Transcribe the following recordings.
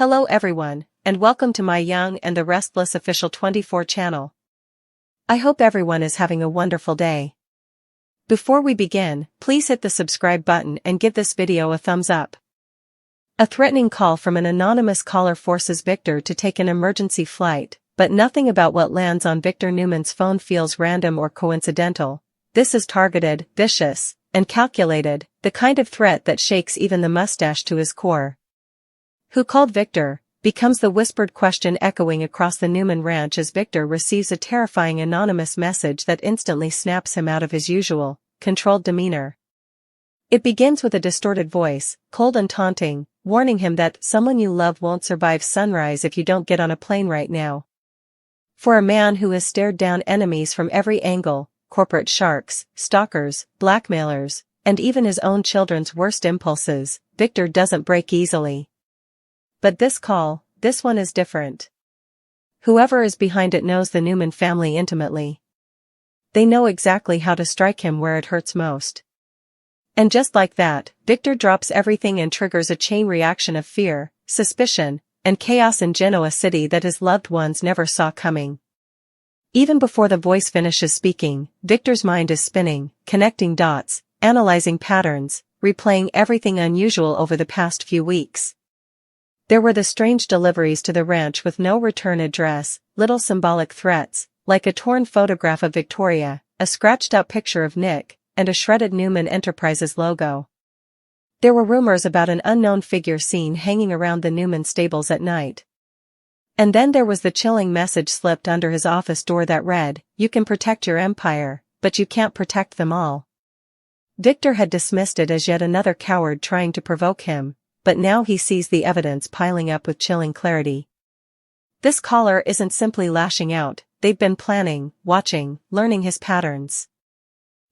Hello everyone, and welcome to my Young and the Restless official 24 channel. I hope everyone is having a wonderful day. Before we begin, please hit the subscribe button and give this video a thumbs up. A threatening call from an anonymous caller forces Victor to take an emergency flight, but nothing about what lands on Victor Newman's phone feels random or coincidental. This is targeted, vicious, and calculated, the kind of threat that shakes even the mustache to his core. "Who called Victor?" becomes the whispered question echoing across the Newman ranch as Victor receives a terrifying anonymous message that instantly snaps him out of his usual, controlled demeanor. It begins with a distorted voice, cold and taunting, warning him that someone you love won't survive sunrise if you don't get on a plane right now. For a man who has stared down enemies from every angle, corporate sharks, stalkers, blackmailers, and even his own children's worst impulses, Victor doesn't break easily. But this call, this one is different. Whoever is behind it knows the Newman family intimately. They know exactly how to strike him where it hurts most. And just like that, Victor drops everything and triggers a chain reaction of fear, suspicion, and chaos in Genoa city that his loved ones never saw coming. Even before the voice finishes speaking, Victor's mind is spinning, connecting dots, analyzing patterns, replaying everything unusual over the past few weeks. There were the strange deliveries to the ranch with no return address, little symbolic threats, like a torn photograph of Victoria, a scratched-out picture of Nick, and a shredded Newman Enterprises logo. There were rumors about an unknown figure seen hanging around the Newman stables at night. And then there was the chilling message slipped under his office door that read, "You can protect your empire, but you can't protect them all." Victor had dismissed it as yet another coward trying to provoke him, but now he sees the evidence piling up with chilling clarity. This caller isn't simply lashing out, they've been planning, watching, learning his patterns.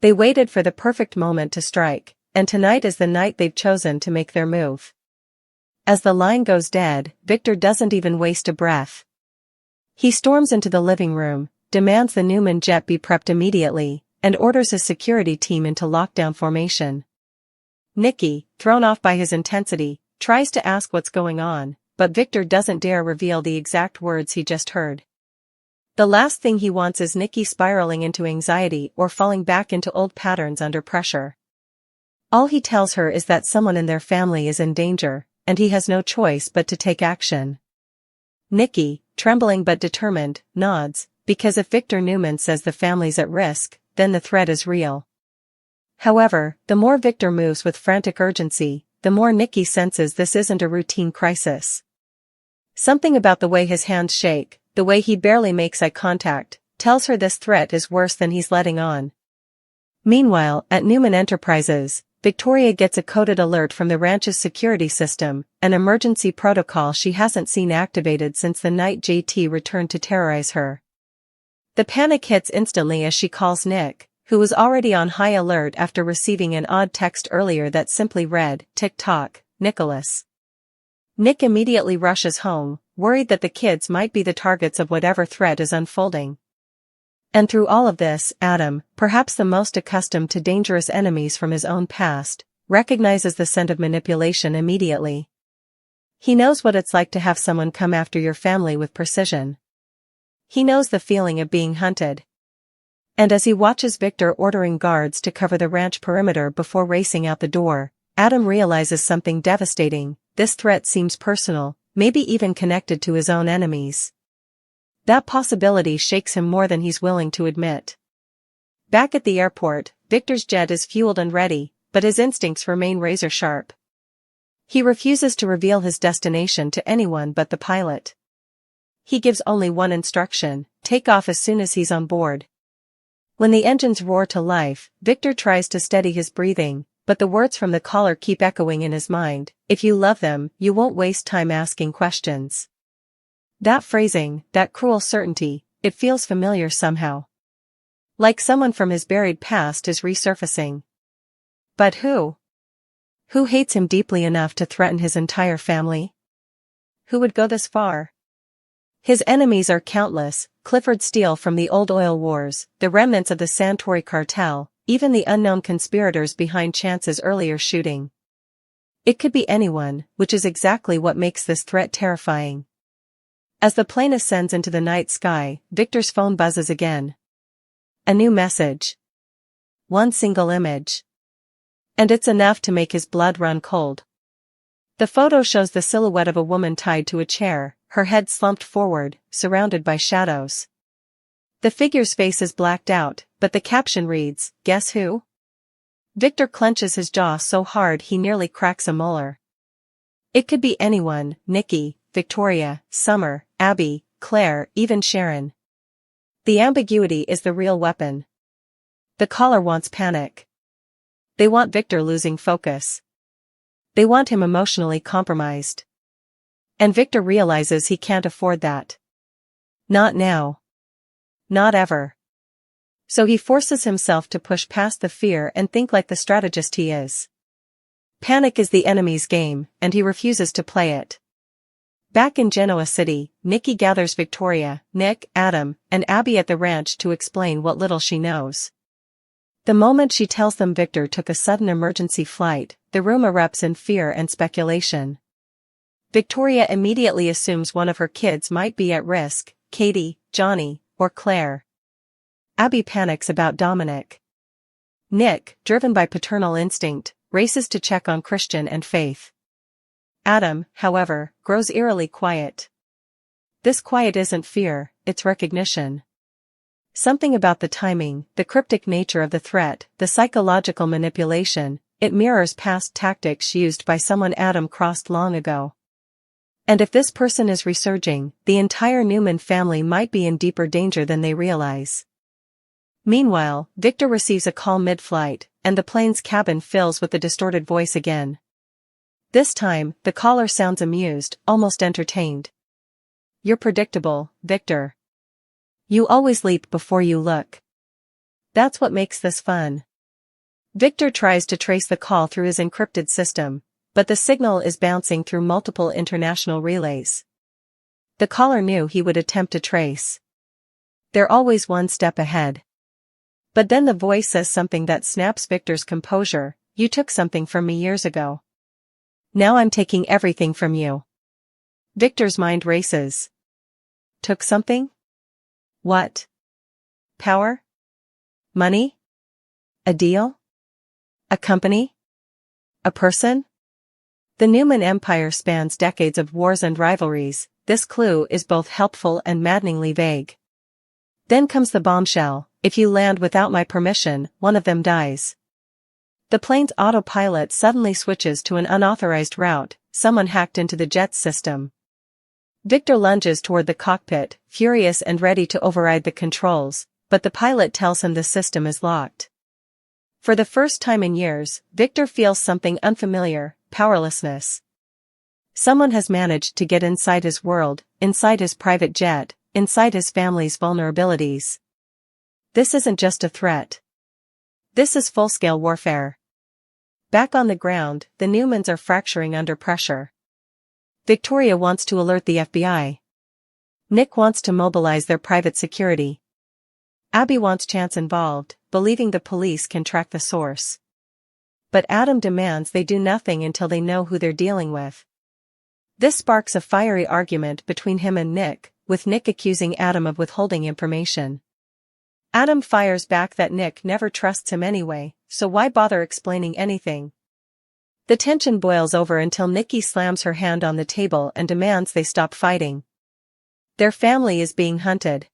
They waited for the perfect moment to strike, and tonight is the night they've chosen to make their move. As the line goes dead, Victor doesn't even waste a breath. He storms into the living room, demands the Newman jet be prepped immediately, and orders his security team into lockdown formation. Nikki, thrown off by his intensity, tries to ask what's going on, but Victor doesn't dare reveal the exact words he just heard. The last thing he wants is Nikki spiraling into anxiety or falling back into old patterns under pressure. All he tells her is that someone in their family is in danger, and he has no choice but to take action. Nikki, trembling but determined, nods, because if Victor Newman says the family's at risk, then the threat is real. However, the more Victor moves with frantic urgency, the more Nikki senses this isn't a routine crisis. Something about the way his hands shake, the way he barely makes eye contact, tells her this threat is worse than he's letting on. Meanwhile, at Newman Enterprises, Victoria gets a coded alert from the ranch's security system, an emergency protocol she hasn't seen activated since the night JT returned to terrorize her. The panic hits instantly as she calls Nick, who was already on high alert after receiving an odd text earlier that simply read, "Tick-tock, Nicholas." Nick immediately rushes home, worried that the kids might be the targets of whatever threat is unfolding. And through all of this, Adam, perhaps the most accustomed to dangerous enemies from his own past, recognizes the scent of manipulation immediately. He knows what it's like to have someone come after your family with precision. He knows the feeling of being hunted. And as he watches Victor ordering guards to cover the ranch perimeter before racing out the door, Adam realizes something devastating. This threat seems personal, maybe even connected to his own enemies. That possibility shakes him more than he's willing to admit. Back at the airport, Victor's jet is fueled and ready, but his instincts remain razor-sharp. He refuses to reveal his destination to anyone but the pilot. He gives only one instruction: take off as soon as he's on board. When the engines roar to life, Victor tries to steady his breathing, but the words from the caller keep echoing in his mind: "If you love them, you won't waste time asking questions." That phrasing, that cruel certainty, it feels familiar somehow. Like someone from his buried past is resurfacing. But who? Who hates him deeply enough to threaten his entire family? Who would go this far? His enemies are countless: Clifford Steele from the old oil wars, the remnants of the Santori cartel, even the unknown conspirators behind Chance's earlier shooting. It could be anyone, which is exactly what makes this threat terrifying. As the plane ascends into the night sky, Victor's phone buzzes again. A new message. One single image. And it's enough to make his blood run cold. The photo shows the silhouette of a woman tied to a chair, her head slumped forward, surrounded by shadows. The figure's face is blacked out, but the caption reads, "Guess who?" Victor clenches his jaw so hard he nearly cracks a molar. It could be anyone: Nikki, Victoria, Summer, Abby, Claire, even Sharon. The ambiguity is the real weapon. The caller wants panic. They want Victor losing focus. They want him emotionally compromised. And Victor realizes he can't afford that. Not now. Not ever. So he forces himself to push past the fear and think like the strategist he is. Panic is the enemy's game, and he refuses to play it. Back in Genoa City, Nikki gathers Victoria, Nick, Adam, and Abby at the ranch to explain what little she knows. The moment she tells them Victor took a sudden emergency flight, the room erupts in fear and speculation. Victoria immediately assumes one of her kids might be at risk: Katie, Johnny, or Claire. Abby panics about Dominic. Nick, driven by paternal instinct, races to check on Christian and Faith. Adam, however, grows eerily quiet. This quiet isn't fear, it's recognition. Something about the timing, the cryptic nature of the threat, the psychological manipulation, it mirrors past tactics used by someone Adam crossed long ago. And if this person is resurging, the entire Newman family might be in deeper danger than they realize. Meanwhile, Victor receives a call mid-flight, and the plane's cabin fills with the distorted voice again. This time, the caller sounds amused, almost entertained. "You're predictable, Victor. You always leap before you look. That's what makes this fun." Victor tries to trace the call through his encrypted system, but the signal is bouncing through multiple international relays. The caller knew he would attempt to trace. They're always one step ahead. But then the voice says something that snaps Victor's composure: "You took something from me years ago. Now I'm taking everything from you." Victor's mind races. Took something? What? Power? Money? A deal? A company? A person? The Newman Empire spans decades of wars and rivalries. This clue is both helpful and maddeningly vague. Then comes the bombshell: "If you land without my permission, one of them dies." The plane's autopilot suddenly switches to an unauthorized route. Someone hacked into the jet's system. Victor lunges toward the cockpit, furious and ready to override the controls, but the pilot tells him the system is locked. For the first time in years, Victor feels something unfamiliar: powerlessness. Someone has managed to get inside his world, inside his private jet, inside his family's vulnerabilities. This isn't just a threat. This is full-scale warfare. Back on the ground, the Newmans are fracturing under pressure. Victoria wants to alert the FBI. Nick wants to mobilize their private security. Abby wants chance involved, believing the police can track the source. But Adam demands they do nothing until they know who they're dealing with. This sparks a fiery argument between him and Nick, with Nick accusing Adam of withholding information. Adam fires back that Nick never trusts him anyway, so why bother explaining anything? The tension boils over until Nikki slams her hand on the table and demands they stop fighting. Their family is being hunted.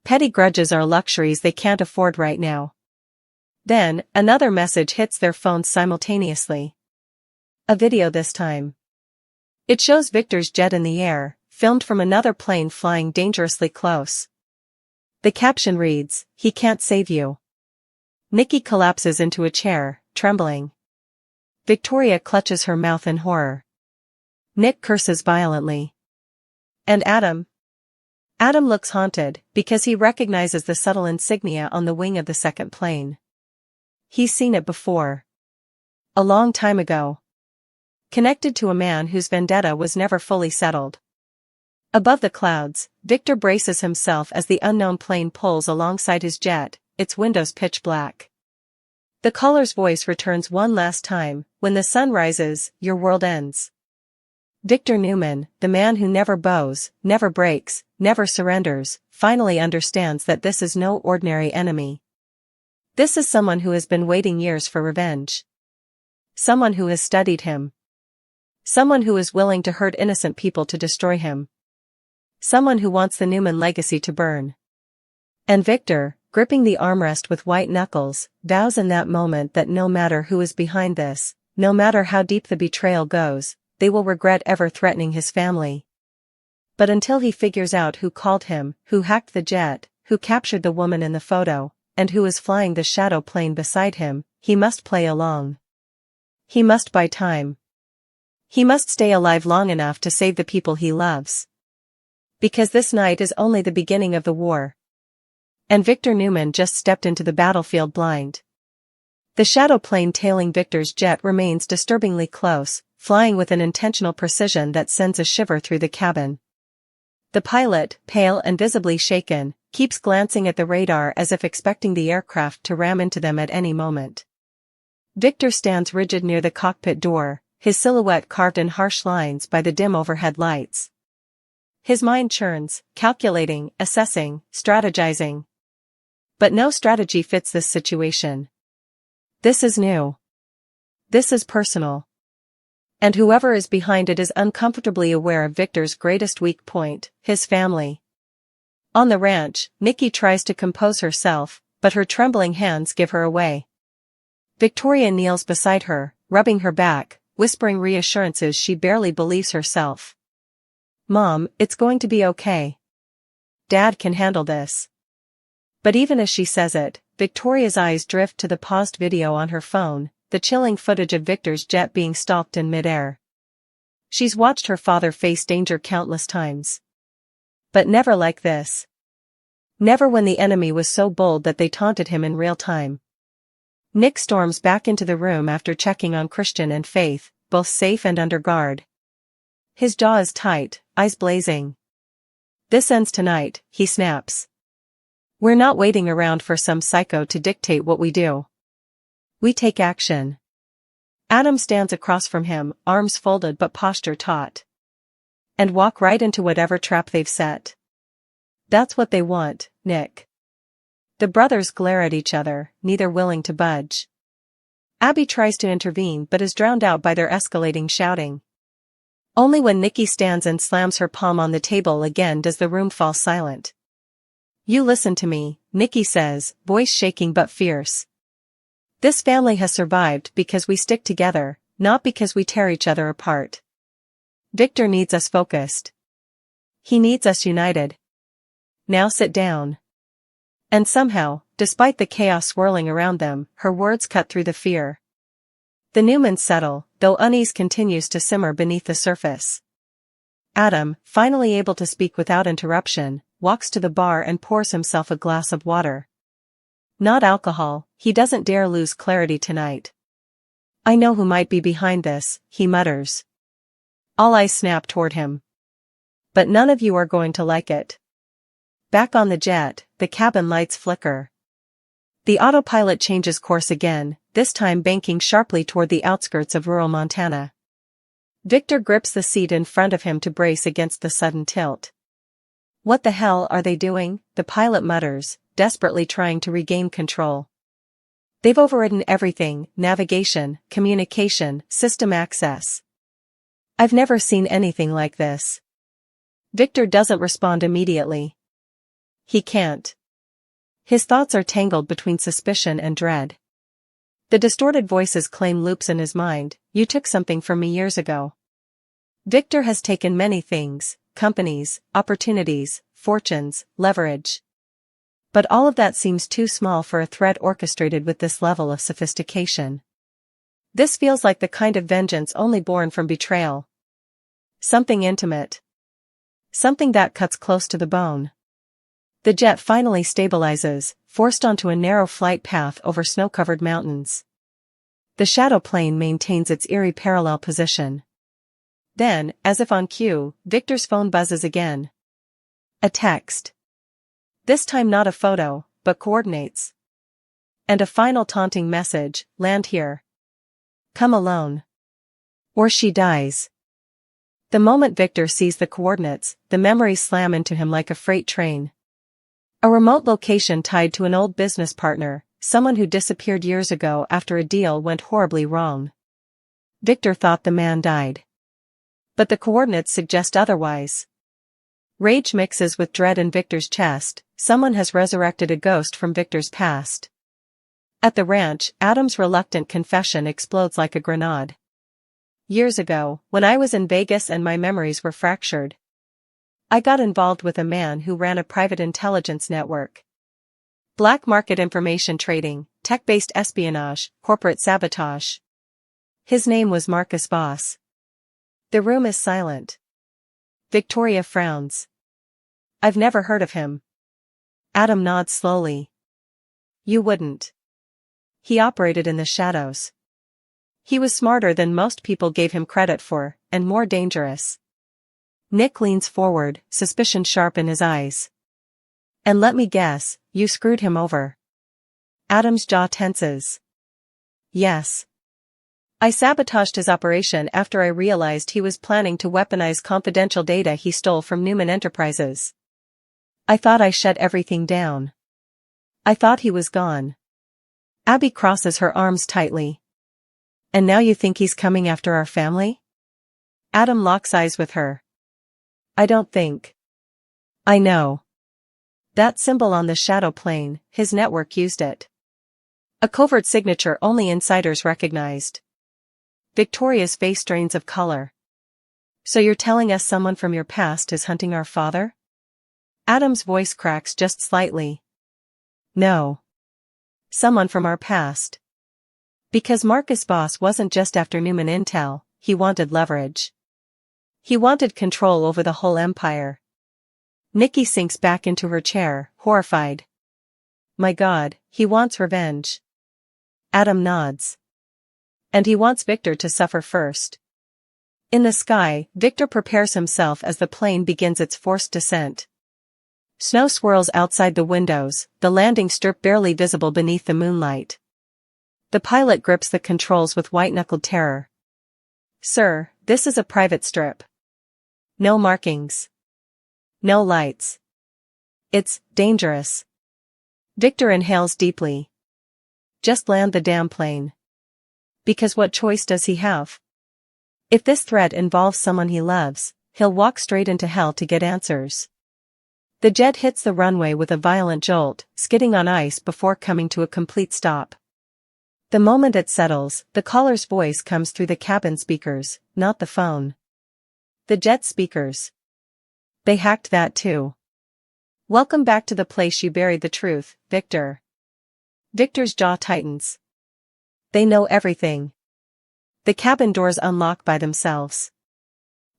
Petty grudges are luxuries they can't afford right now. Then, another message hits their phones simultaneously. A video this time. It shows Victor's jet in the air, filmed from another plane flying dangerously close. The caption reads, "He can't save you." Nikki collapses into a chair, trembling. Victoria clutches her mouth in horror. Nick curses violently. And Adam? Adam looks haunted, because he recognizes the subtle insignia on the wing of the second plane. He's seen it before. A long time ago. Connected to a man whose vendetta was never fully settled. Above the clouds, Victor braces himself as the unknown plane pulls alongside his jet, its windows pitch black. The caller's voice returns one last time, when the sun rises, your world ends. Victor Newman, the man who never bows, never breaks, never surrenders, finally understands that this is no ordinary enemy. This is someone who has been waiting years for revenge. Someone who has studied him. Someone who is willing to hurt innocent people to destroy him. Someone who wants the Newman legacy to burn. And Victor, gripping the armrest with white knuckles, vows in that moment that no matter who is behind this, no matter how deep the betrayal goes, they will regret ever threatening his family. But until he figures out who called him, who hacked the jet, who captured the woman in the photo, and who is flying the shadow plane beside him, he must play along. He must buy time. He must stay alive long enough to save the people he loves. Because this night is only the beginning of the war. And Victor Newman just stepped into the battlefield blind. The shadow plane tailing Victor's jet remains disturbingly close, flying with an intentional precision that sends a shiver through the cabin. The pilot, pale and visibly shaken, keeps glancing at the radar as if expecting the aircraft to ram into them at any moment. Victor stands rigid near the cockpit door, his silhouette carved in harsh lines by the dim overhead lights. His mind churns, calculating, assessing, strategizing. But no strategy fits this situation. This is new. This is personal. And whoever is behind it is uncomfortably aware of Victor's greatest weak point, his family. On the ranch, Nikki tries to compose herself, but her trembling hands give her away. Victoria kneels beside her, rubbing her back, whispering reassurances she barely believes herself. "Mom, it's going to be okay. Dad can handle this." But even as she says it, Victoria's eyes drift to the paused video on her phone, the chilling footage of Victor's jet being stalked in midair. She's watched her father face danger countless times. But never like this. Never when the enemy was so bold that they taunted him in real time. Nick storms back into the room after checking on Christian and Faith, both safe and under guard. His jaw is tight, eyes blazing. "This ends tonight," he snaps. "We're not waiting around for some psycho to dictate what we do. We take action." Adam stands across from him, arms folded but posture taut. "And walk right into whatever trap they've set. That's what they want, Nick." The brothers glare at each other, neither willing to budge. Abby tries to intervene but is drowned out by their escalating shouting. Only when Nikki stands and slams her palm on the table again does the room fall silent. "You listen to me," Nikki says, voice shaking but fierce. "This family has survived because we stick together, not because we tear each other apart. Victor needs us focused. He needs us united. Now sit down." And somehow, despite the chaos swirling around them, her words cut through the fear. The Newmans settle, though unease continues to simmer beneath the surface. Adam, finally able to speak without interruption, walks to the bar and pours himself a glass of water. Not alcohol, he doesn't dare lose clarity tonight. "I know who might be behind this," he mutters. All eyes snap toward him. "But none of you are going to like it." Back on the jet, the cabin lights flicker. The autopilot changes course again, this time banking sharply toward the outskirts of rural Montana. Victor grips the seat in front of him to brace against the sudden tilt. "What the hell are they doing?" the pilot mutters, desperately trying to regain control. "They've overridden everything, navigation, communication, system access. I've never seen anything like this." Victor doesn't respond immediately. He can't. His thoughts are tangled between suspicion and dread. The distorted voices claim loops in his mind. "You took something from me years ago." Victor has taken many things, companies, opportunities, fortunes, leverage. But all of that seems too small for a threat orchestrated with this level of sophistication. This feels like the kind of vengeance only born from betrayal. Something intimate. Something that cuts close to the bone. The jet finally stabilizes, forced onto a narrow flight path over snow-covered mountains. The shadow plane maintains its eerie parallel position. Then, as if on cue, Victor's phone buzzes again. A text. This time not a photo, but coordinates. And a final taunting message: "Land here. Come alone. Or she dies. The moment Victor sees the coordinates, the memories slam into him like a freight train. A remote location tied to an old business partner, someone who disappeared years ago after a deal went horribly wrong. Victor thought the man died. But the coordinates suggest otherwise. Rage mixes with dread in Victor's chest. Someone has resurrected a ghost from Victor's past. At the ranch, Adam's reluctant confession explodes like a grenade. Years ago, when I was in Vegas and my memories were fractured, I got involved with a man who ran a private intelligence network. Black market information trading, tech-based espionage, corporate sabotage. His name was Marcus Voss. The room is silent. Victoria frowns. I've never heard of him. Adam nods slowly. You wouldn't. He operated in the shadows. He was smarter than most people gave him credit for, and more dangerous. Nick leans forward, suspicion sharp in his eyes. And let me guess, you screwed him over. Adam's jaw tenses. Yes. I sabotaged his operation after I realized he was planning to weaponize confidential data he stole from Newman Enterprises. I thought I shut everything down. I thought he was gone. Abby crosses her arms tightly. And now you think he's coming after our family? Adam locks eyes with her. I don't think. I know. That symbol on the shadow plane, his network used it. A covert signature only insiders recognized. Victoria's face drains of color. So you're telling us someone from your past is hunting our father? Adam's voice cracks just slightly. No. Someone from our past. Because Marcus Voss wasn't just after Newman Intel, he wanted leverage. He wanted control over the whole empire. Nikki sinks back into her chair, horrified. My God, he wants revenge. Adam nods. And he wants Victor to suffer first. In the sky, Victor prepares himself as the plane begins its forced descent. Snow swirls outside the windows, the landing strip barely visible beneath the moonlight. The pilot grips the controls with white-knuckled terror. Sir, this is a private strip. No markings. No lights. It's dangerous. Victor inhales deeply. Just land the damn plane. Because what choice does he have? If this threat involves someone he loves, he'll walk straight into hell to get answers. The jet hits the runway with a violent jolt, skidding on ice before coming to a complete stop. The moment it settles, the caller's voice comes through the cabin speakers, not the phone. The jet speakers. They hacked that too. Welcome back to the place you buried the truth, Victor. Victor's jaw tightens. They know everything. The cabin doors unlock by themselves.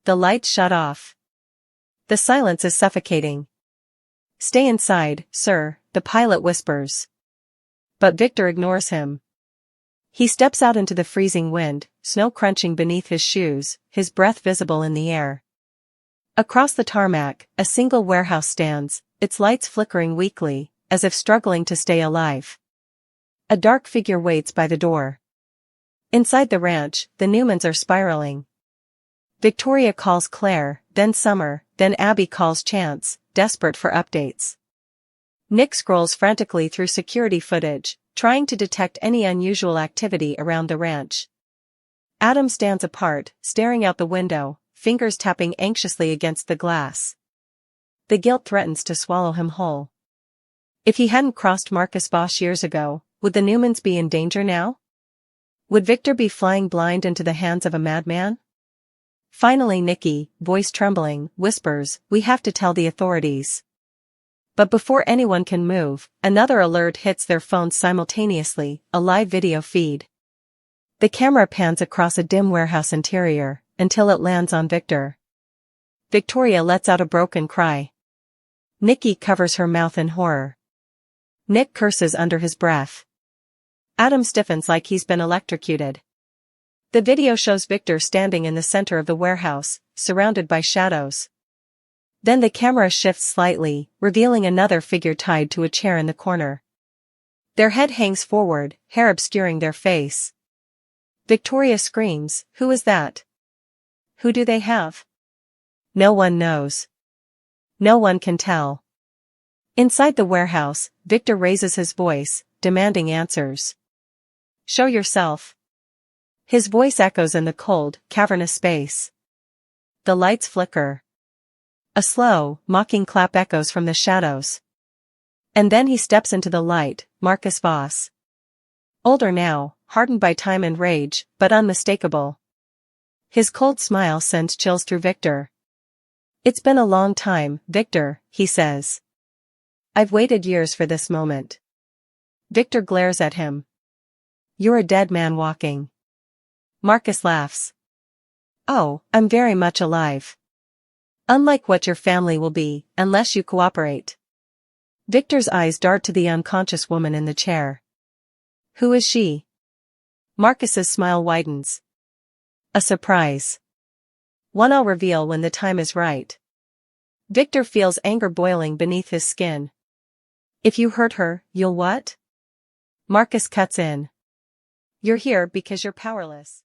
The lights shut off. The silence is suffocating. Stay inside, sir, the pilot whispers. But Victor ignores him. He steps out into the freezing wind, snow crunching beneath his shoes, his breath visible in the air. Across the tarmac, a single warehouse stands, its lights flickering weakly, as if struggling to stay alive. A dark figure waits by the door. Inside the ranch, the Newmans are spiraling. Victoria calls Claire, then Summer, then Abby calls Chance, desperate for updates. Nick scrolls frantically through security footage, trying to detect any unusual activity around the ranch. Adam stands apart, staring out the window, fingers tapping anxiously against the glass. The guilt threatens to swallow him whole. If he hadn't crossed Marcus Voss years ago, would the Newmans be in danger now? Would Victor be flying blind into the hands of a madman? Finally Nikki, voice trembling, whispers, "We have to tell the authorities." But before anyone can move, another alert hits their phones simultaneously, a live video feed. The camera pans across a dim warehouse interior, until it lands on Victor. Victoria lets out a broken cry. Nikki covers her mouth in horror. Nick curses under his breath. Adam stiffens like he's been electrocuted. The video shows Victor standing in the center of the warehouse, surrounded by shadows. Then the camera shifts slightly, revealing another figure tied to a chair in the corner. Their head hangs forward, hair obscuring their face. Victoria screams, "Who is that? Who do they have?" No one knows. No one can tell. Inside the warehouse, Victor raises his voice, demanding answers. "Show yourself." His voice echoes in the cold, cavernous space. The lights flicker. A slow, mocking clap echoes from the shadows. And then he steps into the light, Marcus Voss. Older now, hardened by time and rage, but unmistakable. His cold smile sends chills through Victor. "It's been a long time, Victor," he says. "I've waited years for this moment." Victor glares at him. "You're a dead man walking." Marcus laughs. "Oh, I'm very much alive. Unlike what your family will be, unless you cooperate." Victor's eyes dart to the unconscious woman in the chair. "Who is she?" Marcus's smile widens. "A surprise. One I'll reveal when the time is right." Victor feels anger boiling beneath his skin. "If you hurt her, you'll what?" Marcus cuts in. "You're here because you're powerless."